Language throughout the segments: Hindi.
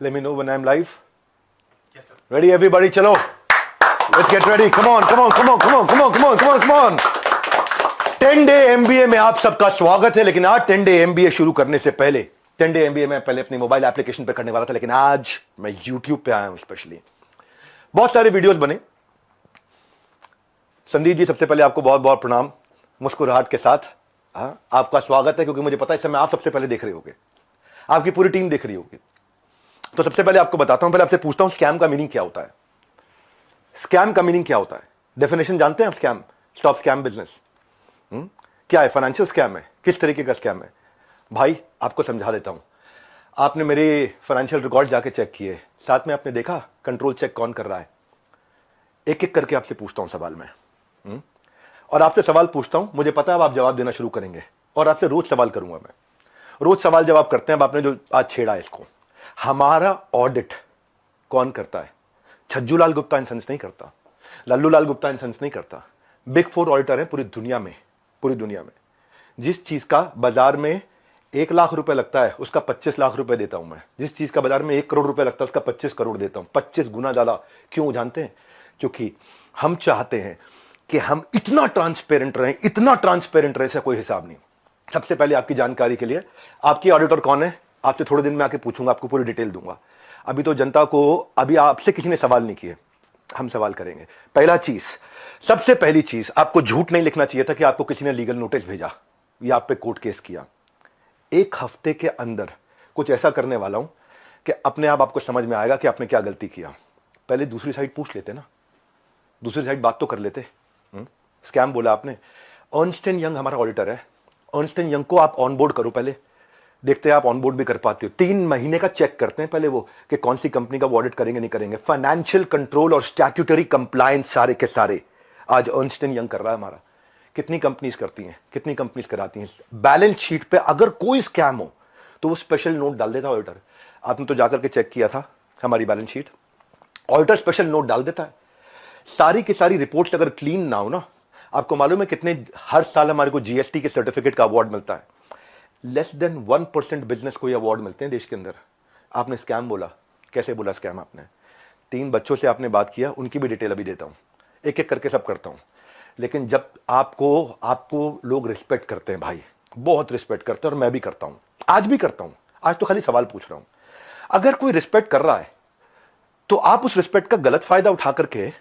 Let me know when I'm live. Yes, sir. Ready, everybody? चलो. Let's get ready. Come on, come on, come on, come on, come on, come on, come on, come on. 10-day MBA में आप सबका स्वागत है. लेकिन आज 10-day MBA शुरू करने से पहले 10-day MBA में पहले अपनी मोबाइल एप्लीकेशन पे करने वाला था, लेकिन आज मैं YouTube पे आया हूं. स्पेशली बहुत सारे वीडियोस बने. संदीप जी, सबसे पहले आपको बहुत बहुत प्रणाम. मुस्कुराहट के साथ आपका स्वागत है, क्योंकि मुझे पता है इस समय आप सबसे पहले देख रहे होगे, आपकी पूरी टीम देख रही होगी. तो सबसे पहले आपको बताता हूं, पहले आपसे पूछता हूं स्कैम का मीनिंग क्या होता है. स्कैम का मीनिंग क्या होता है? डेफिनेशन जानते हैं आप? Scam, stop scam business. क्या है? फाइनेंशियल स्कैम है? किस तरीके का स्कैम है? भाई आपको समझा देता हूं. आपने मेरे फाइनेंशियल रिकॉर्ड जाके चेक किए, साथ में आपने देखा कंट्रोल चेक कौन कर रहा है. एक एक करके आपसे पूछता हूं सवाल में, और आपसे सवाल पूछता हूं. मुझे पता है अब आप जवाब देना शुरू करेंगे, और आपसे रोज सवाल करूंगा मैं. रोज सवाल जवाब करते हैं. अब आपने जो आज छेड़ा है इसको, हमारा ऑडिट कौन करता है? छज्जू लाल गुप्ता एंड सन्स नहीं करता, लल्लू लाल गुप्ता एंड सन्स नहीं करता. बिग 4 ऑडिटर है पूरी दुनिया में. पूरी दुनिया में जिस चीज का बाजार में 1 लाख रुपए लगता है, उसका 25 लाख रुपए देता हूं मैं. जिस चीज का बाजार में 1 करोड़ रुपए लगता है, उसका 25 करोड़ देता हूं. 25 गुना ज्यादा. क्यों जानते हैं? क्योंकि हम चाहते हैं कि हम इतना ट्रांसपेरेंट रहें, इतना ट्रांसपेरेंट रहे, ऐसा कोई हिसाब नहीं. सबसे पहले आपकी जानकारी के लिए, आपकी ऑडिटर कौन है आपसे थोड़े दिन में आके पूछूंगा, आपको पूरी डिटेल दूंगा. अभी तो जनता को, अभी आपसे किसी ने सवाल नहीं किए, हम सवाल करेंगे. पहला चीज, सबसे पहली चीज, आपको झूठ नहीं लिखना चाहिए था कि आपको किसी ने लीगल नोटिस भेजा या आप पे कोर्ट केस किया. 1 हफ्ते के अंदर कुछ ऐसा करने वाला हूं कि अपने आप आपको समझ में आएगा कि आपने क्या गलती किया. पहले दूसरी साइड पूछ लेते ना, दूसरी साइड बात तो कर लेते. स्कैम बोला आपने. अर्नस्ट एंड यंग हमारा ऑडिटर है. अर्नस्ट एंड यंग को आप ऑनबोर्ड करो, पहले देखते हैं आप ऑनबोर्ड भी कर पाते हो. 3 महीने का चेक करते हैं पहले वो, कि कौन सी कंपनी का वो ऑडिट करेंगे नहीं करेंगे. फाइनेंशियल कंट्रोल और स्टैट्यूटरी कंप्लायंस सारे के सारे आज अर्नस्ट एंड यंग कर रहा है हमारा. कितनी कंपनीज करती हैं, कितनी कंपनीज कराती हैं. बैलेंस शीट पे अगर कोई स्कैम हो तो वो स्पेशल नोट डाल देता ऑडिटर. आपने तो जाकर के चेक किया था हमारी balance sheet. Auditor special note डाल देता है. सारी की सारी रिपोर्ट्स अगर क्लीन ना हो ना, आपको मालूम है कितने हर साल हमारे को जीएसटी के सर्टिफिकेट का अवार्ड मिलता है. लेस देन 1% बिजनेस को ये अवार्ड मिलते हैं देश के अंदर. आपने स्कैम बोला. कैसे बोला स्कैम आपने? 3 बच्चों से आपने बात किया, उनकी भी डिटेल अभी देता हूं. एक एक करके सब करता हूं. लेकिन जब आपको लोग रिस्पेक्ट करते हैं भाई, बहुत रिस्पेक्ट करते हैं, और मैं भी करता हूं, आज भी करता हूं. आज तो खाली सवाल पूछ रहा हूं. अगर कोई रिस्पेक्ट कर रहा है तो आप उस रिस्पेक्ट का गलत फायदा उठा करके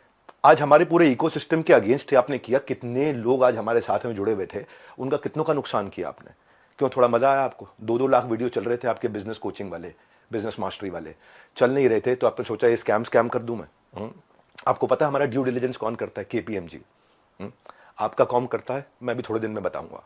आज हमारे पूरे इकोसिस्टम के अगेंस्ट आपने किया. कितने लोग आज हमारे साथ में जुड़े हुए थे, उनका कितनों का नुकसान किया आपने. क्यों? थोड़ा मजा आया आपको? 2-2 लाख वीडियो चल रहे थे आपके बिजनेस कोचिंग वाले, बिजनेस मास्टरी वाले, चल नहीं रहे थे, तो आपने सोचा ये स्कैम कर दूं मैं. आपको पता है हमारा ड्यू डिलिजेंस कौन करता है? KPMG. आपका कौन करता है? मैं भी थोड़े दिन में बताऊंगा.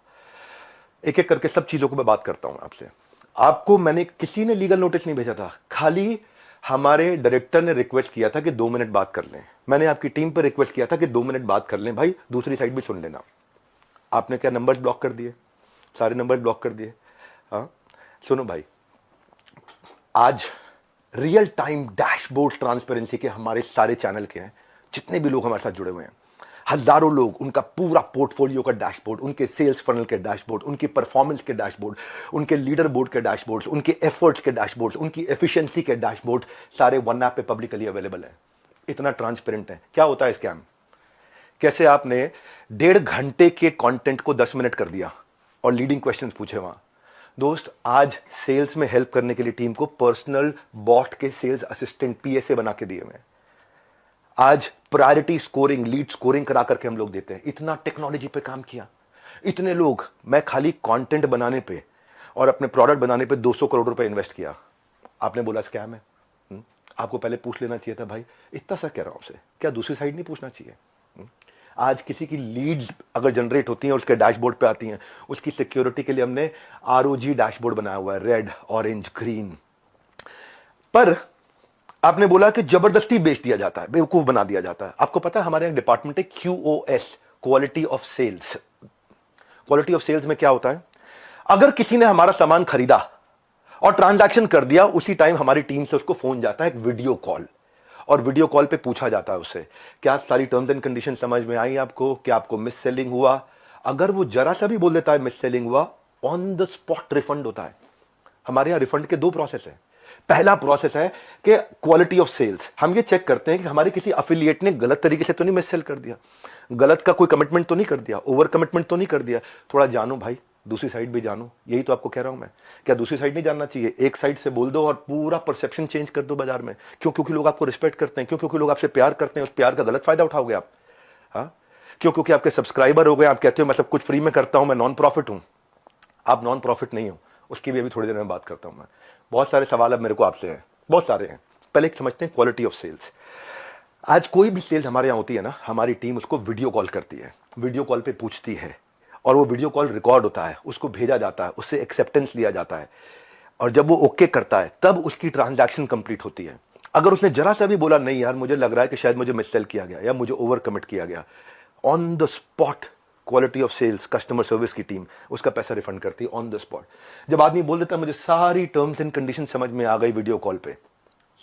एक एक करके सब चीजों को मैं बात करता हूं आपसे. आपको मैंने, किसी ने लीगल नोटिस नहीं भेजा था, खाली हमारे डायरेक्टर ने रिक्वेस्ट किया था कि 2 मिनट बात कर लें. मैंने आपकी टीम पर रिक्वेस्ट किया था कि 2 मिनट बात कर लें भाई, दूसरी साइड भी सुन लेना. आपने क्या नंबर्स ब्लॉक कर दिए? सारे नंबर ब्लॉक कर दिए. हाँ सुनो भाई, आज रियल टाइम डैशबोर्ड ट्रांसपेरेंसी के हमारे सारे चैनल के हैं, जितने भी लोग हमारे साथ जुड़े हुए हैं, हजारों लोग, उनका पूरा पोर्टफोलियो का डैशबोर्ड, उनके सेल्स फनल के डैशबोर्ड, उनकी परफॉर्मेंस के डैशबोर्ड, उनके लीडर बोर्ड के डैशबोर्ड, उनके एफर्ट्स के डैशबोर्ड, उनकी एफिशिएंसी के डैशबोर्ड, सारे वन ऐप पे पब्लिकली अवेलेबल है. इतना ट्रांसपेरेंट है. क्या होता है स्कैम? कैसे आपने 1.5 घंटे के कंटेंट को 10 मिनट कर दिया और लीडिंग क्वेश्चंस पूछे वहां. दोस्त, आज सेल्स में हेल्प करने के लिए टीम को पर्सनल बॉट के सेल्स असिस्टेंट PSA बना के दिए हुए हैं. आज प्रायोरिटी स्कोरिंग, लीड स्कोरिंग करा करके हम लोग देते हैं. इतना टेक्नोलॉजी पे काम किया, इतने लोग. मैं खाली कंटेंट बनाने पे और अपने प्रोडक्ट बनाने पे 200 करोड़ रुपए इन्वेस्ट किया. आपने बोला स्कैम है. आपको पहले पूछ लेना चाहिए था भाई. इतना सा कह रहा हूं आपसे, क्या दूसरी साइड नहीं पूछना चाहिए? आज किसी की लीड्स अगर जनरेट होती हैं और उसके डैशबोर्ड पे आती हैं, उसकी सिक्योरिटी के लिए हमने ROG डैशबोर्ड बनाया हुआ है, रेड, ऑरेंज, ग्रीन. पर आपने बोला कि जबरदस्ती बेच दिया जाता है, बेवकूफ बना दिया जाता है. आपको पता है हमारे एक डिपार्टमेंट है QoS, quality of sales. Quality of sales में क्या होता है? अगर किसी ने हमारा सामान खरीदा और ट्रांजैक्शन कर दिया, उसी टाइम हमारी टीम से उसको फोन जाता है, एक वीडियो कॉल, और वीडियो कॉल पे पूछा जाता है उससे, क्या सारी टर्म्स एंड कंडीशन समझ में आई आपको? क्या आपको मिस सेलिंग हुआ? अगर वो जरा सा भी बोल देता है मिस सेलिंग हुआ, ऑन द स्पॉट रिफंड होता है. हमारे यहां रिफंड के 2 प्रोसेस है. पहला प्रोसेस है कि क्वालिटी ऑफ सेल्स। हम ये चेक करते हैं कि हमारे किसी अफिलिएट ने गलत तरीके से तो नहीं मिस सेल कर दिया, गलत का कोई कमिटमेंट तो नहीं कर दिया, ओवर कमिटमेंट तो नहीं कर दिया। थोड़ा जानो भाई, दूसरी साइड भी जानो, यही तो आपको कह रहा हूं मैं। क्या दूसरी साइड नहीं जानना चाहिए? एक साइड से बोल दो और पूरा परसेप्शन चेंज कर दो बाजार में। क्यों? क्योंकि लोग आपको रिस्पेक्ट करते हैं। क्यों? क्योंकि लोग आपसे प्यार करते हैं। उस प्यार का गलत फायदा उठाओगे आप? हाँ, क्यों? क्योंकि आपके सब्सक्राइबर हो गए, आप कहते हो मैं सब कुछ फ्री में करता हूं, मैं नॉन प्रॉफिट हूं। आप नॉन प्रॉफिट नहीं हो, उसकी भी अभी थोड़ी देर में बात करता हूं मैं। बहुत सारे सवाल अब मेरे को आपसे हैं, बहुत सारे हैं। पहले एक समझते हैं क्वालिटी ऑफ सेल्स। आज कोई भी सेल्स हमारे यहाँ होती है ना, हमारी टीम उसको वीडियो कॉल करती है, वीडियो कॉल पे पूछती है, और वो वीडियो कॉल रिकॉर्ड होता है, उसको भेजा जाता है, उससे एक्सेप्टेंस लिया जाता है, और जब वो ओके करता है तब उसकी ट्रांजैक्शन कंप्लीट होती है। अगर उसने जरा सा भी बोला नहीं यार मुझे लग रहा है कि शायद मुझे मिससेल किया गया या मुझे ओवर कमिट किया गया, on the spot quality of sales customer service की टीम उसका पैसा रिफंड करती है ऑन द स्पॉट। जब आदमी बोल देता है मुझे सारी टर्म्स एंड कंडीशन समझ में आ गई वीडियो कॉल पे,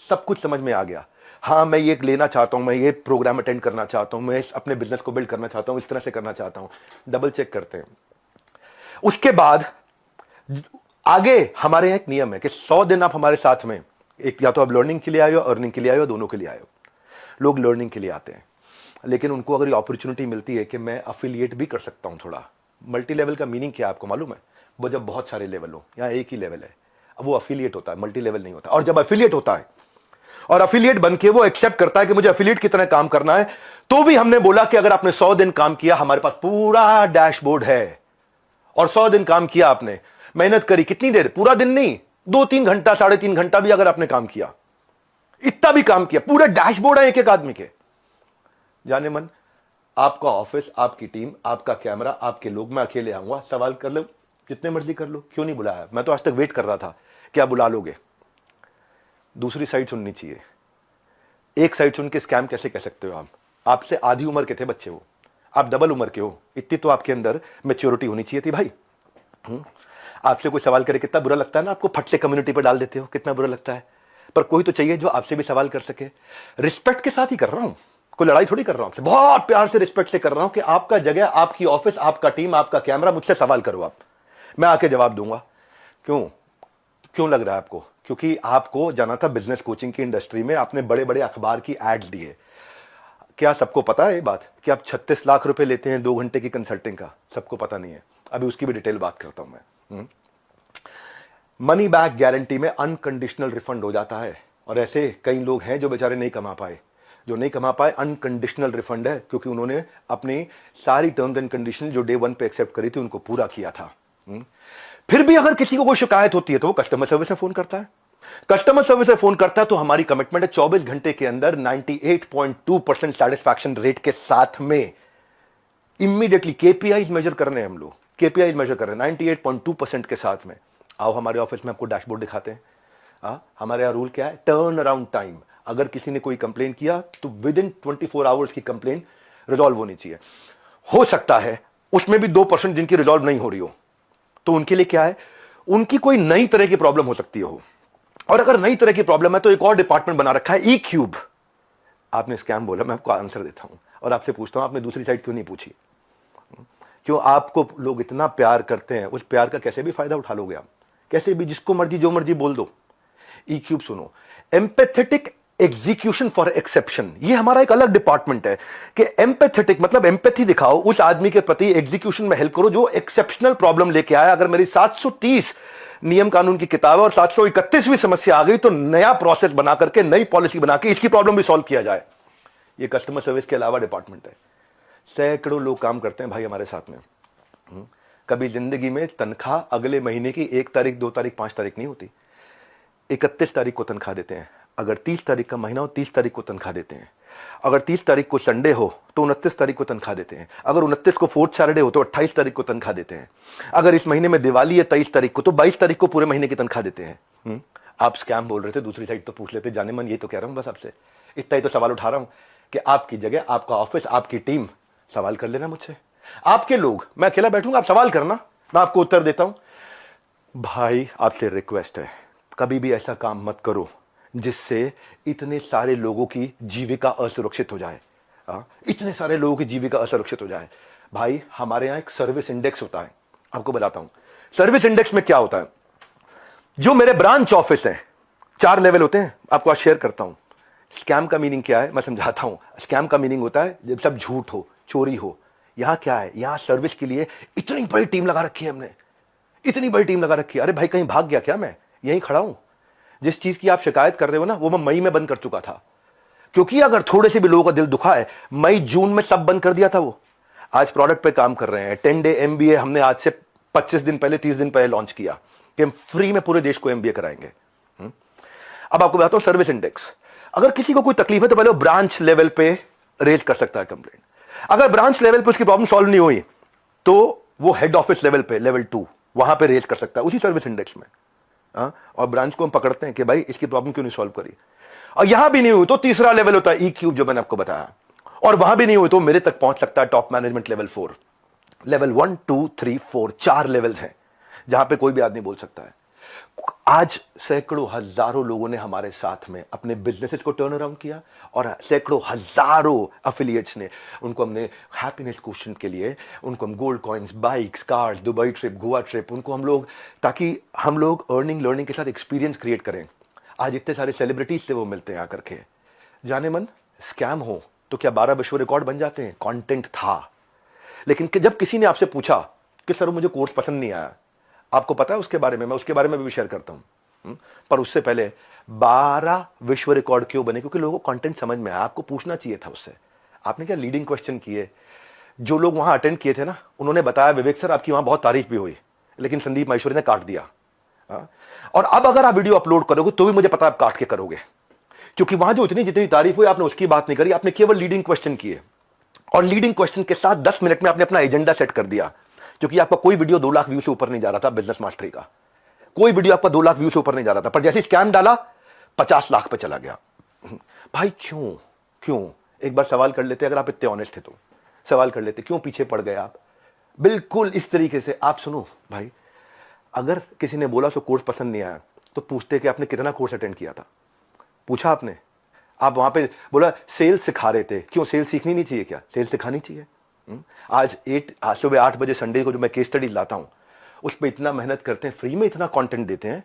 सब कुछ समझ में आ गया, हाँ मैं ये लेना चाहता हूं, मैं ये प्रोग्राम अटेंड करना चाहता हूं, मैं अपने बिजनेस को बिल्ड करना चाहता हूं, इस तरह से करना चाहता हूं, डबल चेक करते हैं। उसके बाद आगे हमारे यहां एक नियम है कि 100 दिन आप हमारे साथ में, एक या तो आप लर्निंग के लिए आए हो, अर्निंग के लिए आए हो, दोनों के लिए आए हो। लोग लर्निंग के लिए आते हैं, लेकिन उनको अगर ये अपॉर्चुनिटी मिलती है कि मैं अफिलिएट भी कर सकता हूं थोड़ा। मल्टी लेवल का मीनिंग क्या है आपको मालूम है? वो जब बहुत सारे लेवल हो, यहाँ एक ही लेवल है, अब वो अफिलिएट होता है, मल्टी लेवल नहीं होता। और जब अफिलिएट होता है और अफिलिएट बनके वो एक्सेप्ट करता है कि मुझे अफिलिएट की तरह काम करना है, तो भी हमने बोला कि अगर आपने 100 दिन काम किया, हमारे पास पूरा डैशबोर्ड है। और 100 दिन काम किया आपने, मेहनत करी, कितनी देर? पूरा दिन नहीं, 2-3 घंटा, 3.5 घंटा भी अगर आपने काम किया, इतना भी काम किया, पूरा डैशबोर्ड है एक एक आदमी के। जाने मन, आपका ऑफिस, आपकी टीम, आपका कैमरा, आपके लोग, मैं अकेले आऊंगा, सवाल कर लो जितने मर्जी कर लो, क्यों नहीं बुलाया? मैं तो आज तक वेट कर रहा था, क्या बुला लोगे? दूसरी साइड सुननी चाहिए। एक साइड सुन के स्कैम कैसे कह सकते हो आप? आपसे आधी उम्र के थे बच्चे वो, आप डबल उम्र के हो, इतनी तो आपके अंदर मैच्योरिटी होनी चाहिए थी भाई। आपसे कोई सवाल करे कितना बुरा लगता है ना, आपको फट से कम्युनिटी पर डाल देते हो, कितना बुरा लगता है। पर कोई तो चाहिए जो आपसे भी सवाल कर सके। रिस्पेक्ट के साथ ही कर रहा हूं, कोई लड़ाई थोड़ी कर रहा हूं आपसे, बहुत प्यार से रिस्पेक्ट से कर रहा हूं कि आपका जगह, आपकी ऑफिस, आपका टीम, आपका कैमरा, मुझसे सवाल करो आप, मैं आके जवाब दूंगा। क्यों? क्यों लग रहा है आपको? क्योंकि आपको जाना था बिजनेस कोचिंग की इंडस्ट्री में, आपने बड़े बड़े अखबार की एड्स दी है। क्या सबको पता है ये बात कि आप 36 लाख रुपए लेते हैं 2 घंटे की कंसल्टिंग का? सबको पता नहीं है। अभी उसकी भी डिटेल बात करता हूं मैं। मनी बैक गारंटी में अनकंडीशनल रिफंड हो जाता है, और ऐसे कई लोग हैं जो बेचारे नहीं कमा पाए, जो नहीं कमा पाए, अनकंडीशनल रिफंड है, क्योंकि उन्होंने अपनी सारी टर्म्स एंड कंडीशन जो डे 1 पे एक्सेप्ट करी थी उनको पूरा किया था। फिर भी अगर किसी को कोई शिकायत होती है तो वो कस्टमर सर्विस में फोन करता है। कस्टमर सर्विस में फोन करता है तो हमारी कमिटमेंट है 24 घंटे के अंदर 98.2% सेटिस्फैक्शन रेट के साथ में इमीडिएटली केपीआईज मेजर कर रहे हैं हम लोग, केपीआईज मेजर कर रहे हैं 98.2% के साथ में। आओ हमारे ऑफिस में आपको डैशबोर्ड दिखाते हैं। हमारे यहाँ रूल क्या है? Turn around time. अगर किसी ने कोई कंप्लेन किया तो विद इन 24 आवर्स की कंप्लेन रिजॉल्व होनी चाहिए। हो सकता है उसमें भी 2% जिनकी रिजॉल्व नहीं हो रही हो, तो उनके लिए क्या है, उनकी कोई नई तरह की प्रॉब्लम हो सकती हो। और अगर नई तरह की प्रॉब्लम है तो एक और डिपार्टमेंट बना रखा है, ई क्यूब। आपने स्कैम बोला, मैं आपको आंसर देता हूं और आपसे पूछता हूं आपने दूसरी साइड क्यों नहीं पूछी? क्यों? आपको लोग इतना प्यार करते हैं, उस प्यार का कैसे भी फायदा उठा लोगे आप, कैसे भी, जिसको मर्जी जो मर्जी बोल दो। ई क्यूब सुनो, एम्पैथेटिक एग्जीक्यूशन फॉर एक्सेप्शन, ये हमारा एक अलग डिपार्टमेंट है कि एम्पैथेटिक मतलब एम्पैथी दिखाओ उस आदमी के प्रति, एग्जीक्यूशन में हेल्प करो जो एक्सेप्शनल प्रॉब्लम लेके आया। अगर मेरी 730 नियम कानून की किताब है और 731वीं समस्या आ गई तो नया प्रोसेस बना करके, नई पॉलिसी बना के इसकी प्रॉब्लम भी सॉल्व किया जाए। ये कस्टमर सर्विस के अलावा डिपार्टमेंट है। सैकड़ों लोग काम करते हैं भाई हमारे साथ में। कभी जिंदगी में तनख्वाह अगले महीने की 1 तारीख, 2 तारीख, 5 तारीख नहीं होती, 31 तारीख को तनख्वाह देते हैं। अगर 30 तारीख का महीना हो, 30 तारीख को तनख्वाह देते हैं। अगर 30 तारीख को संडे हो तो 29 तारीख को तनख्वाह देते हैं। अगर 29 को फोर्थ सैटरडे हो तो 28 तारीख को तनख्वाह देते हैं। अगर इस महीने में दिवाली है 23 तारीख को तो 22 तारीख को पूरे महीने की तनख्वाह देते हैं। आप स्कैम बोल रहे थे, दूसरी साइड तो पूछ लेते। जाने मन ये तो कह रहा हूं बस आपसे, इतना ही तो सवाल उठा रहा हूं कि आपकी जगह, आपका ऑफिस, आपकी टीम, सवाल कर लेना मुझसे। आपके लोग, मैं अकेला बैठूंगा, आप सवाल करना, मैं आपको उत्तर देता हूं। भाई आपसे रिक्वेस्ट है, कभी भी ऐसा काम मत करो जिससे इतने सारे लोगों की जीविका असुरक्षित हो जाए। इतने सारे लोगों की जीविका असुरक्षित हो जाए। भाई हमारे यहां एक सर्विस इंडेक्स होता है, आपको बताता हूं। सर्विस इंडेक्स में क्या होता है, जो मेरे ब्रांच ऑफिस है, 4 लेवल होते हैं, आपको आज शेयर करता हूं। स्कैम का मीनिंग क्या है मैं समझाता हूं। स्कैम का मीनिंग होता है जब सब झूठ हो, चोरी हो। यहां क्या है, यहां सर्विस के लिए इतनी बड़ी टीम लगा रखी है हमने, इतनी बड़ी टीम लगा रखी है। अरे भाई, कहीं भाग गया क्या? मैं यहीं खड़ा हूं। जिस चीज की आप शिकायत कर रहे हो ना, वो मैं मई में बंद कर चुका था, क्योंकि अगर थोड़े से भी लोगों का दिल दुखा है, मई जून में सब बंद कर दिया था वो। आज प्रोडक्ट पे काम कर रहे हैं। 10 डे एमबीए हमने आज से 25 दिन पहले, 30 दिन पहले लॉन्च किया कि हम फ्री में पूरे देश को एमबीए कराएंगे। अब आपको बताता हूं सर्विस इंडेक्स। अगर किसी को कोई तकलीफ है तो पहले वो ब्रांच लेवल पे रेज कर सकता है कंप्लेंट। अगर ब्रांच लेवल पे उसकी प्रॉब्लम सॉल्व नहीं हुई तो वो हेड ऑफिस लेवल पे, लेवल 2, वहां पे रेज कर सकता है उसी सर्विस इंडेक्स में। और ब्रांच को हम पकड़ते हैं कि भाई इसकी प्रॉब्लम क्यों नहीं सॉल्व करी। और यहां भी नहीं हुई तो तीसरा लेवल होता है ई क्यूब, जो मैंने आपको बताया। और वहां भी नहीं हुई तो मेरे तक पहुंच सकता है top management level 4। Level 1 2 3 4 4 levels हैं जहां पे कोई भी आदमी बोल सकता है। आज सैकड़ों हजारों लोगों ने हमारे साथ में अपने बिजनेसेस को टर्न अराउंड किया, और सैकड़ों हजारों एफिलिएट्स ने, उनको हमने हैप्पीनेस क्वेश्चन के लिए, उनको हम gold coins, bikes, cars, Dubai trip, Goa trip, उनको हम लोग, ताकि हम लोग अर्निंग लर्निंग के साथ एक्सपीरियंस क्रिएट करें। आज इतने सारे सेलिब्रिटीज से वो मिलते हैं आकर के। जाने मन स्कैम हो तो क्या 12 विश्व रिकॉर्ड बन जाते हैं? कंटेंट था। लेकिन जब किसी ने आपसे पूछा कि सर मुझे कोर्स पसंद नहीं आया, आपको पता है उसके बारे में, मैं उसके बारे में भी शेयर करता हूं। पर उससे पहले 12 विश्व रिकॉर्ड क्यों बने? क्योंकि लोगों को कंटेंट समझ में आया। आपको पूछना चाहिए था उससे। आपने क्या लीडिंग क्वेश्चन किए? जो लोग वहां अटेंड किए थे ना, उन्होंने बताया विवेक सर आपकी वहां बहुत तारीफ भी हुई, लेकिन संदीप माहेश्वरी ने काट दिया। और अब अगर आप वीडियो अपलोड करोगे तो भी मुझे पता है आप काट के करोगे, क्योंकि वहां जो इतनी जितनी तारीफ हुई आपने उसकी बात नहीं करी, आपने केवल लीडिंग क्वेश्चन किए। और लीडिंग क्वेश्चन के साथ 10 मिनट में आपने अपना एजेंडा सेट कर दिया, क्योंकि आपका कोई वीडियो 2 लाख व्यू से ऊपर नहीं जा रहा था। बिजनेस मास्टरी का कोई वीडियो आपका 2 लाख व्यू से ऊपर नहीं जा रहा था, पर जैसे स्कैम डाला 50 लाख पे चला गया। भाई क्यों? क्यों? एक बार सवाल कर लेते, अगर आप इतने ऑनेस्ट थे तो सवाल कर लेते, क्यों पीछे पड़ गए आप? बिल्कुल इस तरीके से आप सुनो भाई, अगर किसी ने बोला सो कोर्स पसंद नहीं आया तो पूछते कि आपने कितना कोर्स अटेंड किया था? पूछा आपने? आप वहां पे बोला सेल्स सिखा रहे थे, क्यों? सेल्स सीखनी नहीं चाहिए क्या? सेल्स सिखानी चाहिए। आज सुबह 8 बजे संडे को जो मैं केस स्टडीज लाता हूं, उस पर इतना मेहनत करते हैं, फ्री में इतना कंटेंट देते हैं।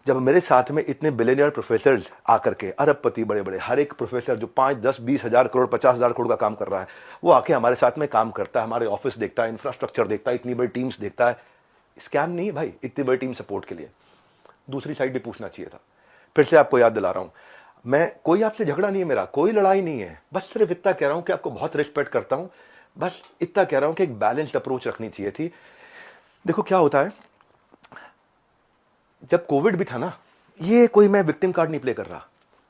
जब मेरे साथ में इतने बिलियनियर प्रोफेसर आकर के, अरबपति बड़े बड़े, हर एक प्रोफेसर जो 5 10 20 हजार करोड़ 50 हजार करोड़ का काम कर रहा है, वो आके हमारे साथ में काम करता है, हमारे ऑफिस देखता है, इंफ्रास्ट्रक्चर देखता है, इतनी बड़ी टीम्स देखता है। स्कैम नहीं है भाई, इतनी बड़ी टीम सपोर्ट के लिए। दूसरी साइड भी पूछना चाहिए था। फिर से आपको याद दिला रहा हूं, मैं कोई आपसे झगड़ा नहीं है, मेरा कोई लड़ाई नहीं है, बस सिर्फ इतना कह रहा हूं कि आपको बहुत रिस्पेक्ट करता हूं, बस इतना कह रहा हूं कि एक बैलेंस्ड अप्रोच रखनी चाहिए थी। देखो क्या होता है, जब कोविड भी था ना, ये कोई मैं विक्टिम कार्ड नहीं प्ले कर रहा,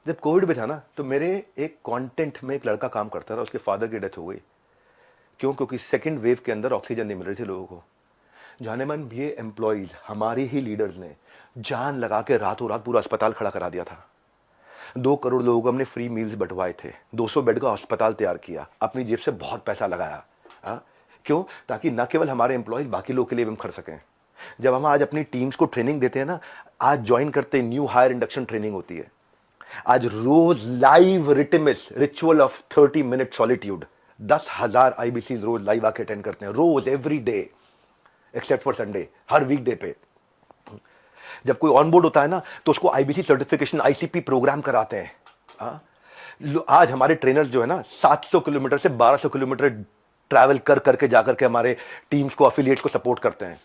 जब कोविड भी था ना, तो मेरे एक कंटेंट में एक लड़का काम करता था, उसके फादर की डेथ हो गई। क्यों? क्योंकि सेकेंड वेव के अंदर ऑक्सीजन नहीं मिल रही थी लोगों को। जाने मन ये एम्प्लॉइज, हमारे ही लीडर्स ने जान लगा के रातों रात पूरा अस्पताल खड़ा करा दिया था। 2 करोड़ लोगों को हमने फ्री मील्स बंटवाए थे, 200 बेड का अस्पताल तैयार किया, अपनी जेब से बहुत पैसा लगाया। क्यों? ताकि न केवल हमारे एम्प्लॉइज, बाकी लोग के लिए भी हम खड़ सकें। जब हम आज अपनी टीम्स को ट्रेनिंग देते हैं ना, आज ज्वाइन करते न्यू हायर इंडक्शन ट्रेनिंग होती है, आज रोज लाइव रिटिमिस ritual of 30 minute solitude, 10,000 IBC रोज लाइव आके अटेंड करते हैं, रोज every day except for Sunday, हर वीकडे पे। जब कोई ऑनबोर्ड होता है ना, तो उसको आईबीसी सर्टिफिकेशन, आईसीपी प्रोग्राम कराते हैं। आज हमारे ट्रेनर्स जो है ना, 700 किलोमीटर से 1200 किलोमीटर ट्रैवल कर करके जाकर के हमारे टीम्स को, एफिलिएट्स को सपोर्ट करते हैं।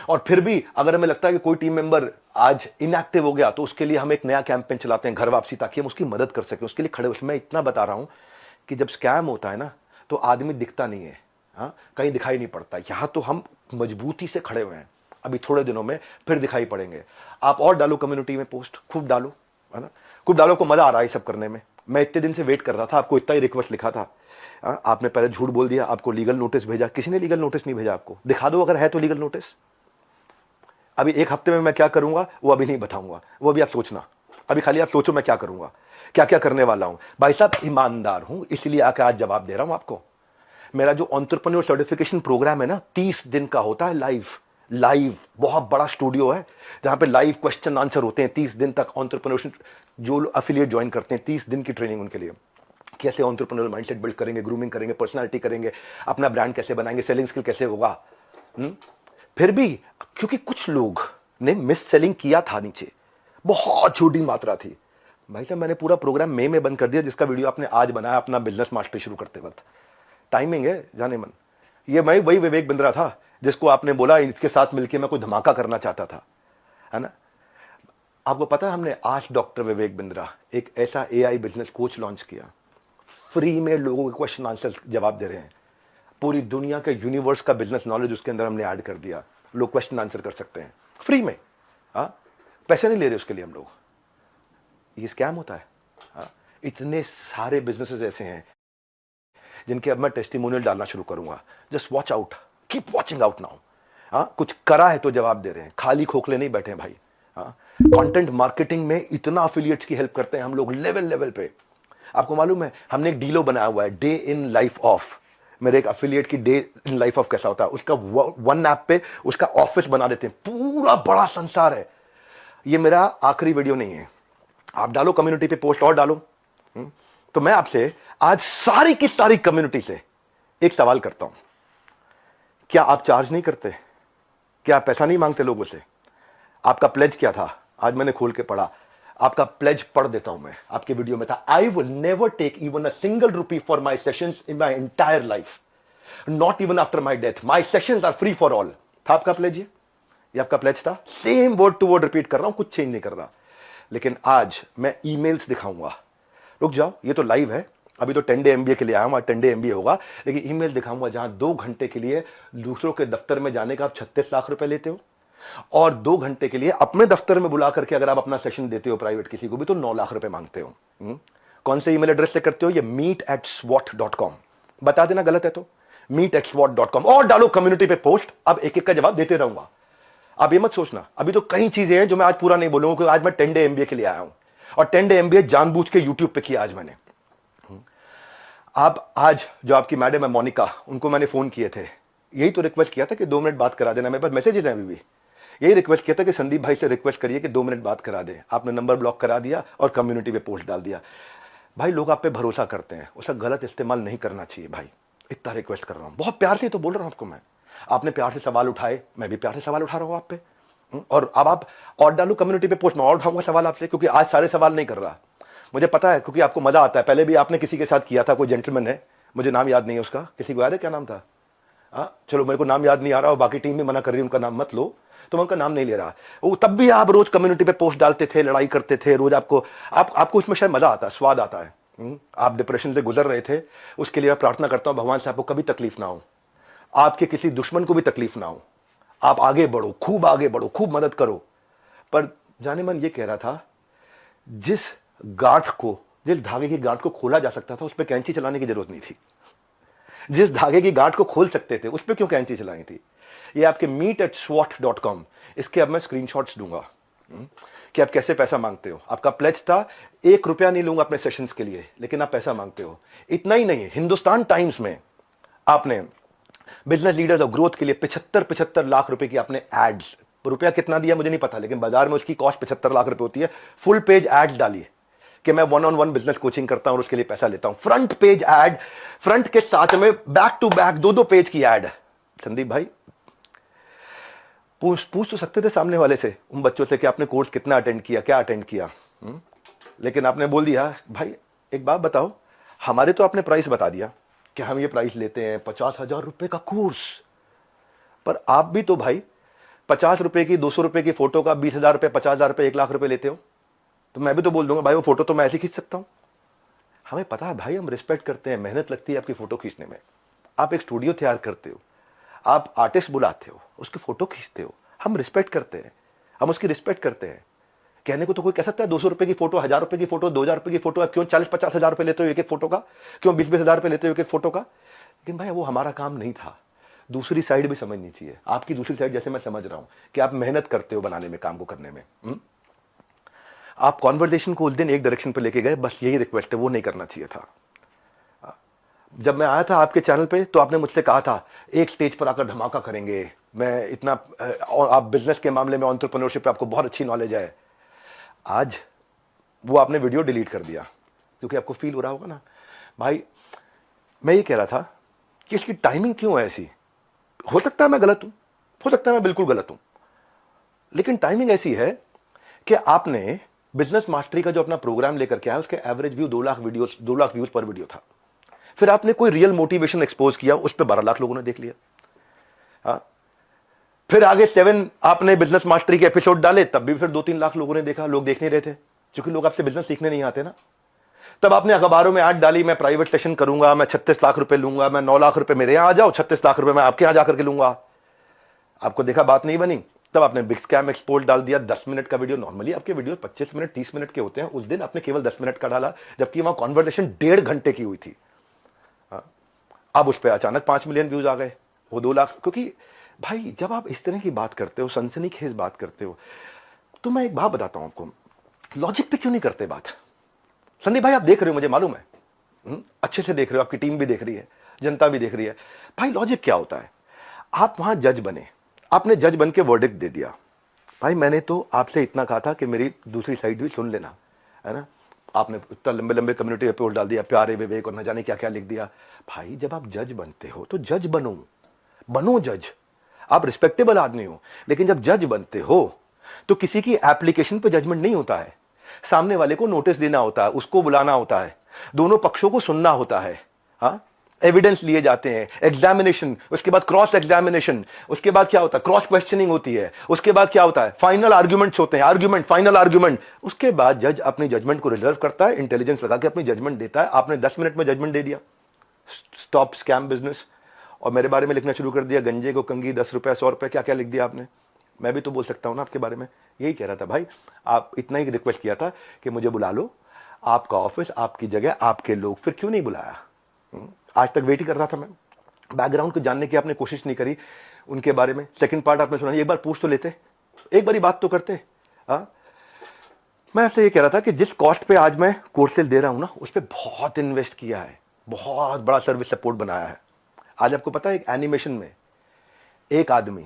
और फिर भी अगर हमें लगता है कि कोई टीम मेंबर आज इनएक्टिव हो गया, तो उसके लिए हम एक नया कैंपेन चलाते हैं, घर वापसी, ताकि हम उसकी मदद कर सकें, उसके लिए खड़े। उसमें इतना बता रहा हूं कि जब स्कैम होता है ना, तो आदमी दिखता नहीं है, कहीं दिखाई नहीं पड़ता। यहां तो हम मजबूती से खड़े हुए हैं, अभी थोड़े दिनों में फिर दिखाई पड़ेंगे। आप और डालो कम्युनिटी में पोस्ट, खूब डालो, है ना, खूब डालो, को मजा आ रहा है सब करने में। मैं इतने दिन से वेट कर रहा था, आपको इतना ही रिक्वेस्ट लिखा था, आपने पहले झूठ बोल दिया, आपको लीगल नोटिस भेजा। किसी ने लीगल नोटिस नहीं भेजा आपको, दिखा दो अगर है तो लीगल नोटिस। अभी 1 हफ्ते में मैं क्या करूंगा वो अभी नहीं बताऊंगा, वो अभी आप सोचना, अभी खाली आप सोचो मैं क्या करूंगा, क्या क्या करने वाला हूं। भाई साहब ईमानदार हूं, इसलिए आकर आज जवाब दे रहा हूं आपको। मेरा जो एंटरप्रेन्योर सर्टिफिकेशन प्रोग्राम है ना, 30 दिन का होता है, लाइव बहुत बड़ा स्टूडियो है जहां पे लाइव क्वेश्चन आंसर होते हैं 30 दिन तक। एंटरप्रेन्योरशिप जो एफिलिएट ज्वाइन करते हैं, 30 दिन की ट्रेनिंग उनके लिए, कैसे एंटरप्रेन्योर माइंडसेट बिल्ड करेंगे, ग्रूमिंग करेंगे, पर्सनालिटी करेंगे, अपना ब्रांड कैसे बनाएंगे, सेलिंग स्किल कैसे होगा। फिर भी क्योंकि कुछ लोग ने मिस सेलिंग किया था नीचे, बहुत छोटी मात्रा थी। भाई साहब मैंने पूरा प्रोग्राम मई में बंद कर दिया, जिसका वीडियो आपने आज बनाया अपना बिजनेस मास्टरी शुरू करते वक्त। टाइमिंग है जाने मन। ये मैं वही विवेक बिंद्रा था जिसको आपने बोला इसके साथ मिलकर मैं कोई धमाका करना चाहता था, है ना। आपको पता है हमने आज डॉक्टर विवेक बिंद्रा एक ऐसा एआई बिजनेस कोच लॉन्च किया, फ्री में लोगों के क्वेश्चन आंसर जवाब दे रहे हैं। पूरी दुनिया के यूनिवर्स का बिजनेस नॉलेज उसके अंदर हमने ऐड कर दिया, लोग क्वेश्चन आंसर कर सकते हैं फ्री में। हाँ, पैसे नहीं ले रहे उसके लिए हम लोग। ये स्कैम होता है। हाँ, इतने सारे बिजनेसेस ऐसे हैं जिनके अब मैं टेस्टिमोनियल डालना शुरू करूंगा। Just watch out, keep watching out now. हाँ, कुछ करा है तो जवाब दे रहे हैं, खाली खोखले नहीं बैठे हैं भाई। हाँ, कंटेंट मार्केटिंग में इतना अफिलिएट्स की हेल्प करते हैं हम लोग लेवल लेवल पे। आपको मालूम है हमने एक डीलो बनाया हुआ है, डे इन लाइफ ऑफ। मेरे एक अफिलिएट की डे इन लाइफ ऑफ कैसा होता है, उसका वन ऐप पे उसका ऑफिस बना देते हैं, पूरा बड़ा संसार है। ये मेरा आखिरी वीडियो नहीं है, आप डालो कम्युनिटी पे पोस्ट और डालो। तो मैं आपसे आज सारी की सारी कम्युनिटी से एक सवाल करता हूं, क्या आप चार्ज नहीं करते? क्या आप पैसा नहीं मांगते लोगों से? आपका प्लेज क्या था? आज मैंने खोल के पढ़ा, आपका प्लेज पढ़ देता हूं मैं। आपके वीडियो में था, I will never take even a single rupee for my sessions in my entire life, not even after my death, my sessions are free for all. था आपका प्लेज? ये आपका प्लेज था। Same word to word repeat कर रहा हूं, कुछ चेंज नहीं कर रहा। लेकिन आज मैं ईमेल्स दिखाऊंगा। रुक जाओ, ये तो लाइव है, अभी तो 10 डे एमबीए के लिए आया हूं, 10 डे एमबीए होगा। लेकिन ईमेल दिखाऊंगा जहां 2 घंटे के लिए दूसरों के दफ्तर में जाने का आप 36 लाख रुपए लेते हो, और 2 घंटे के लिए अपने दफ्तर में बुला करके अगर आप अपना सेशन देते हो प्राइवेट किसी को भी, तो 9 लाख रुपए मांगते हो। कौन से ईमेल एड्रेस से करते हो? ये meet@swat.com। बता देना गलत है तो meet@swat.com, और डालो कम्युनिटी पे पोस्ट। अब एक एक का जवाब देते रहूंगा। आप ये मत सोचना, अभी तो कई चीजें हैं जो मैं आज पूरा नहीं बोलूंगा, क्योंकि आज मैं 10 डे एमबीए के लिए आया हूं, और 10 डे एमबीए जानबूझ के यूट्यूब पे किया आज मैंने। आप आज जो आपकी मैडम है मोनिका, उनको मैंने फोन किए थे, यही तो रिक्वेस्ट किया था कि 2 मिनट बात करा देना। मेरे पास मैसेजेस हैं अभी भी, यही रिक्वेस्ट किया था कि संदीप भाई से रिक्वेस्ट करिए कि 2 मिनट बात करा दे। आपने नंबर ब्लॉक करा दिया और कम्युनिटी पे पोस्ट डाल दिया। भाई लोग आप पे भरोसा करते हैं, उसका गलत इस्तेमाल नहीं करना चाहिए भाई। इतना रिक्वेस्ट कर रहा हूं, बहुत प्यार से तो बोल रहा हूं आपको मैं। आपने प्यार से सवाल उठाए, मैं भी प्यार से सवाल उठा रहा हूं आप पे। और अब आप और डालो कम्युनिटी पे पोस्ट में, और उठाऊंगा सवाल आपसे, क्योंकि आज सारे सवाल नहीं कर रहा। मुझे पता है, क्योंकि आपको मजा आता है। पहले भी आपने किसी के साथ किया था, कोई जेंटलमैन है, मुझे नाम याद नहीं है उसका, किसी को याद है क्या नाम था? चलो मेरे को नाम याद नहीं आ रहा, और बाकी टीम भी मना कर रही है उनका नाम मत लो, तो मैं उनका नाम नहीं ले रहा। वो तब भी आप रोज कम्युनिटी पे पोस्ट डालते थे, लड़ाई करते थे रोज। आपको उसमें शायद मजा आता है, स्वाद आता है। आप डिप्रेशन से गुजर रहे थे, उसके लिए मैं प्रार्थना करता हूं भगवान से आपको कभी तकलीफ ना हो, आपके किसी दुश्मन को भी तकलीफ ना हो। आप आगे बढ़ो, खूब आगे बढ़ो, खूब मदद करो। पर जाने मन ये कह रहा था, जिस धागे की गांठ को खोला जा सकता था, उस पर कैंची चलाने की जरूरत नहीं थी। जिस धागे की गांठ को खोल सकते थे, उस पर क्यों कैंची चलानी थी? ये आपके meet@swat.com, इसके अब मैं स्क्रीनशॉट्स दूंगा कि आप कैसे पैसा मांगते हो। आपका प्लेज था 1 रुपया नहीं लूंगा अपने सेशंस के लिए, लेकिन आप पैसा मांगते हो। इतना ही नहीं, हिंदुस्तान टाइम्स में आपने बिजनेस लीडर्स ऑफ ग्रोथ के लिए 75 लाख रुपए की आपने एड्स, रुपया कितना दिया मुझे नहीं पता, लेकिन बाजार में उसकी कॉस्ट 75 लाख रुपए होती है। फुल पेज एड्स डालिए कि मैं 1-on-1 बिजनेस कोचिंग करता हूं और उसके लिए पैसा लेता हूं। फ्रंट पेज एड, फ्रंट के साथ में बैक टू बैक 2-2 पेज की एड। संदीप भाई पूछ तो सकते थे सामने वाले से, उन बच्चों से कि आपने कोर्स कितना अटेंड किया, क्या अटेंड किया। लेकिन आपने बोल दिया, भाई एक बात बताओ, हमारे तो आपने प्राइस बता दिया कि हम ये प्राइस लेते हैं 50,000 रुपए का कोर्स, पर आप भी तो भाई 50 रुपए की, 200 रुपए की फोटो का 20,000 रुपए, 50,000 रुपए, 1 लाख रुपए लेते हो। तो मैं भी तो बोल दूंगा, भाई वो फोटो तो मैं ऐसे खींच सकता हूं। हमें पता है भाई, हम रिस्पेक्ट करते हैं, मेहनत लगती है आपकी फोटो खींचने में। आप एक स्टूडियो तैयार करते हो, आप आर्टिस्ट बुलाते हो, उसकी फोटो खींचते हो, हम रिस्पेक्ट करते हैं, हम उसकी रिस्पेक्ट करते हैं। कहने को तो कोई कह सकता है 200 रुपए की फोटो, 1000 रुपए की फोटो, 2000 रुपए की फोटो, आप क्यों 40-50 हजार रुपए लेते हो एक एक फोटो का, क्यों 20-20 हजार रुपए लेते हो एक एक फोटो का? लेकिन भाई वो हमारा काम नहीं था। दूसरी साइड भी समझनी चाहिए, आपकी दूसरी साइड जैसे मैं समझ रहा हूं कि आप मेहनत करते हो बनाने में, काम को करने में। आप कॉन्वर्सेशन को उस दिन एक डायरेक्शन पे लेके गए, बस यही रिक्वेस्ट है, वो नहीं करना चाहिए था। जब मैं आया था आपके चैनल पे तो आपने मुझसे कहा था एक स्टेज पर आकर धमाका करेंगे, मैं इतना, आप बिजनेस के मामले में, एंटरप्रेन्योरशिप पे आपको बहुत अच्छी नॉलेज है। आज वो आपने वीडियो डिलीट कर दिया, क्योंकि आपको फील हो रहा होगा ना भाई। मैं ये कह रहा था कि इसकी टाइमिंग क्यों है ऐसी। हो सकता है मैं गलत हूं, हो सकता है मैं बिल्कुल गलत हूं, लेकिन टाइमिंग ऐसी है कि आपने बिजनेस मास्टरी का जो अपना प्रोग्राम लेकर के आया, उसके एवरेज व्यू 2 लाख व्यूज पर वीडियो था। फिर आपने कोई रियल मोटिवेशन एक्सपोज किया, उस पर 12 लाख लोगों ने देख लिया। हाँ, फिर आगे 7 आपने बिजनेस मास्टरी के एपिसोड डाले, तब भी फिर 2-3 लाख लोगों ने देखा। लोग देख नहीं रहे थे क्योंकि लोग आपसे बिजनेस सीखने नहीं आते ना। तब आपने अखबारों में ऐड डाली, मैं प्राइवेट सेशन करूंगा, मैं 36 लाख रुपए लूंगा, मैं 9 लाख रुपए मेरे यहां आ जाओ, 36 लाख रुपए मैं आपके यहां जाकर के लूंगा। आपको देखा बात नहीं बनी, तब आपने बिग स्कैम एक्सपोज डाल दिया। 10 मिनट का वीडियो, नॉर्मली आपके वीडियो 25 मिनट 30 मिनट के होते हैं, उस दिन आपने केवल 10 मिनट का डाला, जबकि वहां कॉन्वर्सेशन 1.5 घंटे की हुई थी। अब उस पर अचानक 5 मिलियन व्यूज आ गए, वो 2 लाख। क्योंकि भाई जब आप इस तरह की बात करते हो, सनसनीखेज बात करते हो, तो मैं एक बात बताता हूं आपको, लॉजिक पे क्यों नहीं करते बात। संदीप भाई आप देख रहे हो, मुझे मालूम है, अच्छे से देख रहे हो, आपकी टीम भी देख रही है, जनता भी देख रही है। भाई लॉजिक क्या होता है, आप वहां जज बने, आपने जज बन के वर्डिक्ट दे दिया। भाई मैंने तो आपसे इतना कहा था कि मेरी दूसरी साइड भी सुन लेना, है ना। आपने इतना लंबे लंबे कम्युनिटी पोस्ट डाल दिया, प्यारे विवेक और न जाने क्या क्या लिख दिया। भाई जब आप जज बनते हो तो जज बनो जज। आप रिस्पेक्टेबल आदमी हो, लेकिन जब जज बनते हो तो किसी की एप्लीकेशन पे जजमेंट नहीं होता है। सामने वाले को नोटिस देना होता है, उसको बुलाना होता है, दोनों पक्षों को सुनना होता है। हाँ, एविडेंस लिए जाते हैं, एग्जामिनेशन, उसके बाद क्रॉस एग्जामिनेशन, उसके बाद क्या होता है, क्रॉस क्वेश्चनिंग होती है, उसके बाद क्या होता है, फाइनल आर्ग्यूमेंट्स होते हैं, आर्ग्यूमेंट, फाइनल आर्ग्यूमेंट। उसके बाद जज अपनी जजमेंट को रिजर्व करता है, इंटेलिजेंस लगा के अपनी जजमेंट देता है। आपने 10 मिनट में जजमेंट दे दिया, स्टॉप स्कैम बिजनेस, और मेरे बारे में लिखना शुरू कर दिया, गंजे को कंगी, 10 रुपए 100 रुपए, क्या क्या लिख दिया आपने। मैं भी तो बोल सकता हूं ना आपके बारे में, यही कह रहा था भाई। आप इतना ही रिक्वेस्ट किया था कि मुझे बुला लो, आपका ऑफिस, आपकी जगह, आपके लोग, फिर क्यों नहीं बुलाया। आज तक वेट ही कर रहा था मैं, बैकग्राउंड को जानने की आपने कोशिश नहीं करी उनके बारे में। सेकंड पार्ट आपने सुना, एक बार पूछ तो लेते, एक बारी बात तो करते। मैं आपसे ये कह रहा था कि जिस कॉस्ट पे आज मैं कोर्सेज दे रहा हूं ना, उस पर बहुत इन्वेस्ट किया है, बहुत बड़ा सर्विस सपोर्ट बनाया है। आज आपको पता है, एक एनिमेशन में एक आदमी,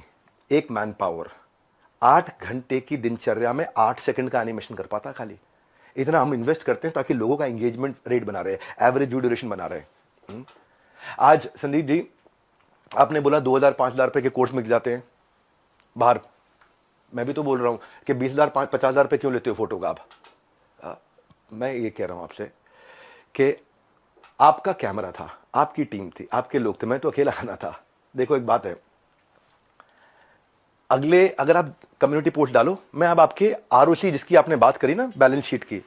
एक मैन पावर 8 घंटे की दिनचर्या में 8 सेकंड का एनिमेशन कर पाता खाली। इतना हम इन्वेस्ट करते हैं ताकि लोगों का एंगेजमेंट रेट बना रहे, एवरेज व्यू ड्यूरेशन बना रहे। आज संदीप जी आपने बोला 2,000-5,000 रुपए के कोर्स मिल जाते हैं बाहर। मैं भी तो बोल रहा हूं कि 20,000-50,000 रुपए क्यों लेते हो फोटो का आप। मैं ये कह रहा हूं आपसे कि आपका कैमरा था, आपकी टीम थी, आपके लोग थे, मैं तो अकेला खाना था। देखो एक बात है, अगले अगर आप कम्युनिटी पोस्ट डालो, मैं अब आपके आरओसी जिसकी आपने बात करी ना, बैलेंस शीट की,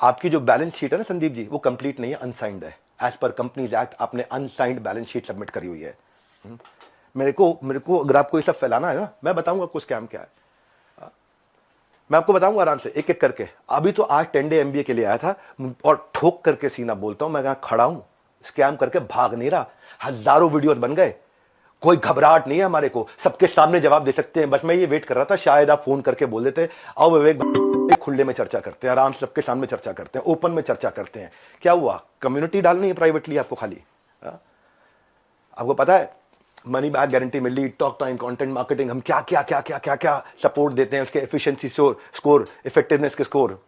आपकी जो बैलेंस शीट है ना संदीप जी, वो कंप्लीट नहीं है, अनसाइंड है। एज पर कंपनीज एक्ट आपने अनसाइंड बैलेंस शीट सबमिट करी हुई है। मेरे को अगर आपको ये सब फैलाना है ना, मैं बताऊंगा आपको स्कैम क्या है, मैं आपको बताऊंगा आराम से एक एक करके। अभी तो आज 10 डे MBA के लिए आया था और ठोक करके सीना बोलता हूं, मैं यहां खड़ा हूं, स्कैम करके भाग नहीं रहा। हजारों वीडियोस बन गए, कोई घबराहट नहीं है हमारे को, सबके सामने जवाब दे सकते हैं। बस मैं ये वेट कर रहा था शायद आप फोन करके बोल देते, आओ विवेक खुले में चर्चा करते हैं, आराम से सबके सामने चर्चा करते हैं, ओपन में चर्चा करते हैं। क्या हुआ, कम्युनिटी डालनी है प्राइवेटली आपको खाली। आपको पता है मनी बैक गारंटी मिली, टॉक टाइम, कंटेंट मार्केटिंग, हम क्या क्या क्या क्या क्या क्या सपोर्ट देते हैं, उसके एफिशिएंसी स्कोर, इफेक्टिवनेस के स्कोर।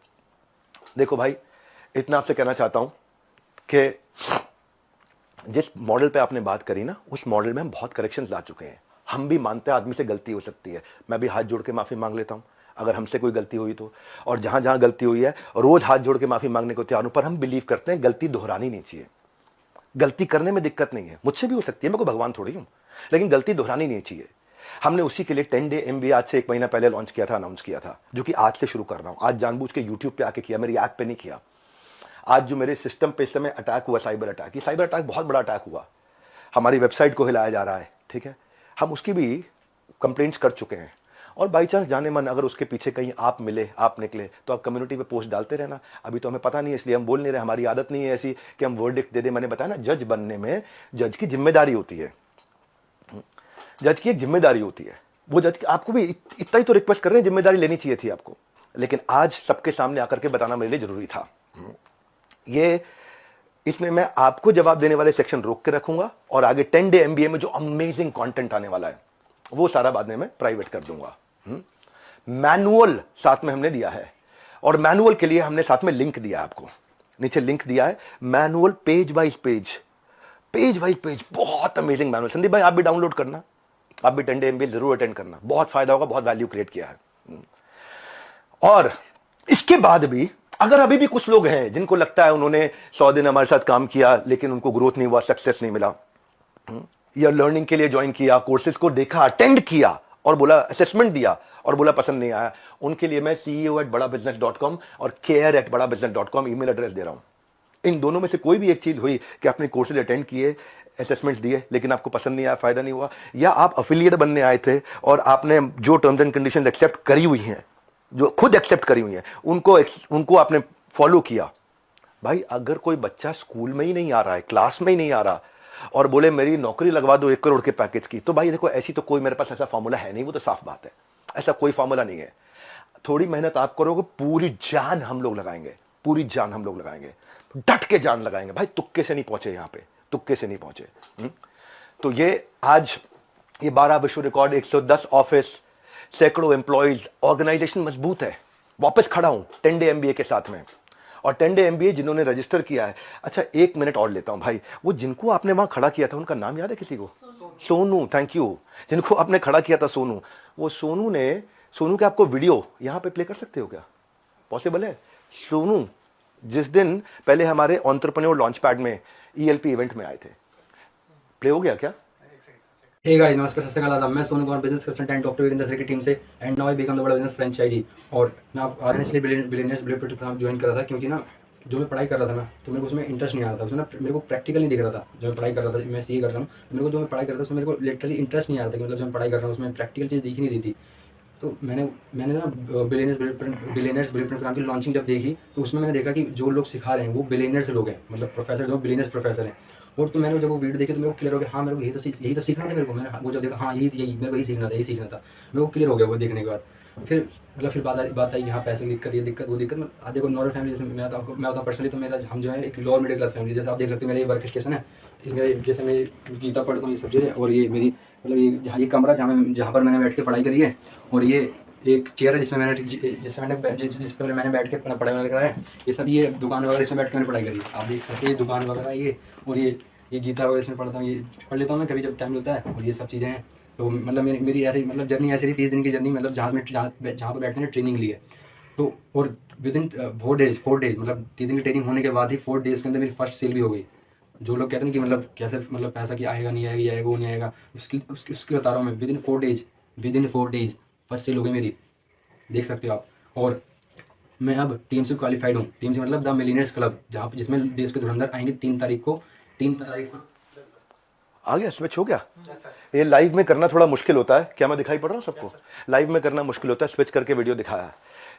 देखो भाई, इतना आपसे कहना चाहता हूं कि जिस मॉडल पे आपने बात करी ना, उस मॉडल में हम बहुत करेक्शंस ला चुके हैं। हम भी मानते हैं आदमी से गलती हो सकती है, मैं भी हाथ जोड़ के माफी मांग लेता हूं अगर हमसे कोई गलती हुई तो, और जहां जहां गलती हुई है रोज हाथ जोड़ के माफी मांगने को तैयार हूं। पर हम बिलीव करते हैं गलती दोहरानी नहीं चाहिए। गलती करने में दिक्कत नहीं है, मुझसे भी हो सकती है, मैं कोई भगवान थोड़ी हूं, लेकिन गलती दोहरानी नहीं चाहिए। हमने उसी के लिए 10 डे MBA आज से 1 महीना पहले लॉन्च किया था, अनाउंस किया था, जो कि आज से शुरू कर रहा हूं। आज जानबूझ के YouTube पे आके किया, मेरी ऐप पे नहीं किया। आज जो मेरे सिस्टम पे इस समय अटैक हुआ, साइबर अटैक, ये साइबर अटैक बहुत बड़ा अटैक हुआ, हमारी वेबसाइट को हिलाया जा रहा है, ठीक है, हम उसकी भी कंप्लेंट्स कर चुके हैं। और बाई चांस जाने मन अगर उसके पीछे कहीं आप मिले, आप निकले, तो आप कम्युनिटी पे पोस्ट डालते रहना। अभी तो हमें पता नहीं है, इसलिए हम बोल नहीं रहे, हमारी आदत नहीं है ऐसी कि हम वर्डिक्ट दे दे। मैंने बताया ना, जज बनने में जज की जिम्मेदारी होती है, जज की एक जिम्मेदारी होती है। वो जज, आपको भी इतना ही तो रिक्वेस्ट कर रहे हैं, जिम्मेदारी लेनी चाहिए थी आपको, लेकिन आज सबके सामने आकर के बताना मेरे लिए जरूरी था। ये इसमें मैं आपको जवाब देने वाले सेक्शन रोक के रखूंगा, और आगे 10 डे MBA में जो अमेजिंग कंटेंट आने वाला है वो सारा बाद में मैं प्राइवेट कर दूंगा। मैनुअल साथ में हमने दिया है, और मैनुअल के लिए हमने साथ में लिंक दिया है, आपको नीचे लिंक दिया है, मैनुअल पेज वाइज पेज, बहुत अमेजिंग मैनुअल। संदीप भाई आप भी डाउनलोड करना, आप भी 10 डे MBA जरूर अटेंड करना, बहुत फायदा होगा, बहुत वैल्यू क्रिएट किया है। और इसके बाद भी अगर अभी भी कुछ लोग हैं जिनको लगता है उन्होंने 100 दिन हमारे साथ काम किया लेकिन उनको ग्रोथ नहीं हुआ, सक्सेस नहीं मिला, या लर्निंग के लिए ज्वाइन किया, कोर्सेज को देखा, अटेंड किया और बोला, असेसमेंट दिया और बोला पसंद नहीं आया, उनके लिए मैं ceo@badabusiness.com और care@badabusiness.com ईमेल एड्रेस दे रहा हूं। इन दोनों में से कोई भी एक चीज हुई कि आपने कोर्सेज अटेंड किए, असेसमेंट्स दिए, लेकिन आपको पसंद नहीं आया, फायदा नहीं हुआ, या आप अफिलिएट बनने आए थे और आपने जो टर्म्स एंड कंडीशंस एक्सेप्ट करी हुई हैं, जो खुद एक्सेप्ट करी हुई हैं, उनको आपने फॉलो किया। भाई अगर कोई बच्चा स्कूल में ही नहीं आ रहा है, क्लास में ही नहीं आ रहा और बोले मेरी नौकरी लगवा दो 1 करोड़ के पैकेज की, तो भाई देखो ऐसी तो कोई मेरे पास ऐसा फॉर्मूला है नहीं, वो तो साफ बात है, ऐसा कोई फॉर्मूला नहीं है। थोड़ी मेहनत आप करोगे, पूरी जान हम लोग लगाएंगे, पूरी जान हम लोग लगाएंगे, डट के जान लगाएंगे भाई, तुक्के से नहीं पहुंचे यहां पे, तुक्के से नहीं पहुंचे। तो ये आज ये 12 विश्व रिकॉर्ड, 110 ऑफिस, सैकड़ों एम्प्लॉइज, ऑर्गेनाइजेशन मजबूत है, वापस खड़ा हूं 10 डे एमबीए के साथ में। और 10 डे एमबीए जिन्होंने रजिस्टर किया है, अच्छा 1 मिनट और लेता हूं भाई, वो जिनको आपने वहां खड़ा किया था उनका नाम याद है किसी को? Sonu, thank you. जिनको आपने खड़ा किया था सोनू, वो सोनू के आपको वीडियो यहां पे प्ले कर सकते हो क्या? पॉसिबल है? सोनू जिस दिन पहले हमारे एंटरप्रेन्योर लॉन्च पैड में ईएलपी इवेंट में आए थे, प्ले हो गया क्या? हे गाइस, नमस्कार, सत श्री अकाल। मैं Sonu Kumar, business consultant doctor Virendra sir की टीम से, and now I become the बड़ा बिजनेस फ्रेंचाइजी। और मैं आज इसलिए बिलियनियर्स ब्लूप्रिंट प्रोग्राम ज्वाइन कर रहा था क्योंकि ना जो मैं पढ़ाई कर रहा था ना, तो मेरे को उसमें इंटरेस्ट नहीं आ रहा था, उसमें ना मेरे को प्रैक्टिकल नहीं दिख रहा था। जो मैं पढ़ाई कर रहा था, मैं सीए कर रहा हूँ, मेरे को जो मैं पढ़ाई कर रहा था उसमें मेरे को लिटरली इंटरेस्ट नहीं आ रहा था कि मतलब जो मैं पढ़ाई कर रहा हूँ उसमें प्रैक्टिकल चीज़ दिख ही नहीं रही थी। तो मैंने ना बिलियनियर्स ब्लूप्रिंट प्रोग्राम की लॉन्चिंग जब देखी, तो उसमें मैंने देखा कि जो लोग सिखा रहे हैं वो बिलियनियर्स लोग हैं, मतलब प्रोफेसर जो बिलियनियर्स प्रोफेसर हैं। और तो मैंने जब वो वीडियो देखी तो मेरे को क्लियर हो गया, हाँ मेरे को यही तो सीखना था मेरे को। मैंने वो जब देखा, हाँ यही मेरे को यही सीखना था, मेरे को क्लियर हो गया वो देखने के बाद। फिर बात आई कि हाँ पैसे की दिक्कत, ये दिक्कत वो दिक्कत। आप देखो नॉर्मल फैमिली, जैसे मैं बताऊँ पर्सनली, तो मेरा हम जो है एक लोअर मिडिल क्लास फैमिली। जैसे आप देख सकते हो मेरा ये वर्क स्टेशन है, जैसे मैं गीता पढ़ता हूँ ये सब चीज़ें, और ये मेरी मतलब ये कमरा जहाँ पर मैंने बैठ के पढ़ाई करी है, और ये एक चेयर है जिस पर मैंने बैठ के पढ़ाई वगैरह करा है। ये सब ये दुकान वगैरह इसमें बैठ के मैंने पढ़ाई करी है, आप देख सकते हैं, दुकान वगैरह ये, और ये गीता वगैरह इसमें पढ़ता हूँ, ये पढ़ लेता हूँ मैं कभी जब टाइम मिलता है, और ये सब चीज़ें हैं। तो मतलब मेरी ऐसी मतलब जर्नी ऐसी रही, 30 दिन की जर्नी, मतलब जहाँ पर बैठने ने ट्रेनिंग ली है। तो और विद इन 4 डेज मतलब 3 दिन की ट्रेनिंग होने के बाद ही 4 डेज़ के अंदर मेरी फर्स्ट सेल भी हो गई। जो लोग कहते हैं कि मतलब कैसे मतलब पैसा कि आएगा नहीं आएगा वो नहीं आएगा, उसकी बता रहा हूँ मैं। Within 4 days first sale हो गई मेरी, देख सकते हो आप। और मैं अब टीम से क्वालिफाइड हूँ, टीम से मतलब द मिलियनेयर्स क्लब, जिसमें देश के धुरंधर आएंगे 3 तारीख को आ गया, स्विच हो गया। ये लाइव में करना थोड़ा मुश्किल होता है, क्या मैं दिखाई पड़ रहा हूँ सबको? लाइव में करना मुश्किल होता है, स्विच करके वीडियो दिखाया।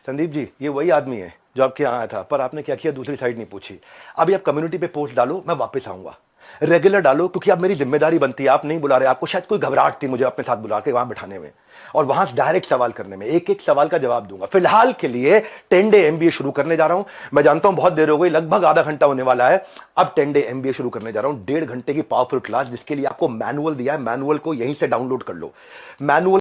संदीप जी, ये वही आदमी है जो आपके यहाँ आया था, पर आपने क्या किया, दूसरी साइड नहीं पूछी। अभी आप कम्युनिटी पे पोस्ट डालो, मैं वापस आऊंगा, रेगुलर डालो, क्योंकि अब मेरी जिम्मेदारी बनती है। आप नहीं बुला रहे, आपको शायद कोई घबराहट थी मुझे अपने साथ बुला के वहां बिठाने में और वहां डायरेक्ट सवाल करने में, एक एक सवाल का जवाब दूंगा। फिलहाल के लिए 10 डे एमबीए शुरू करने जा रहा हूं। मैं जानता हूं बहुत देर हो गई, लगभग आधा घंटा होने वाला है। अब 10 डे एमबीए शुरू करने जा रहा हूं, 1.5 घंटे की पावरफुल क्लास, जिसके लिए आपको मैनुअल दिया है, मैनुअल को यहीं से डाउनलोड कर लो। मैनुअल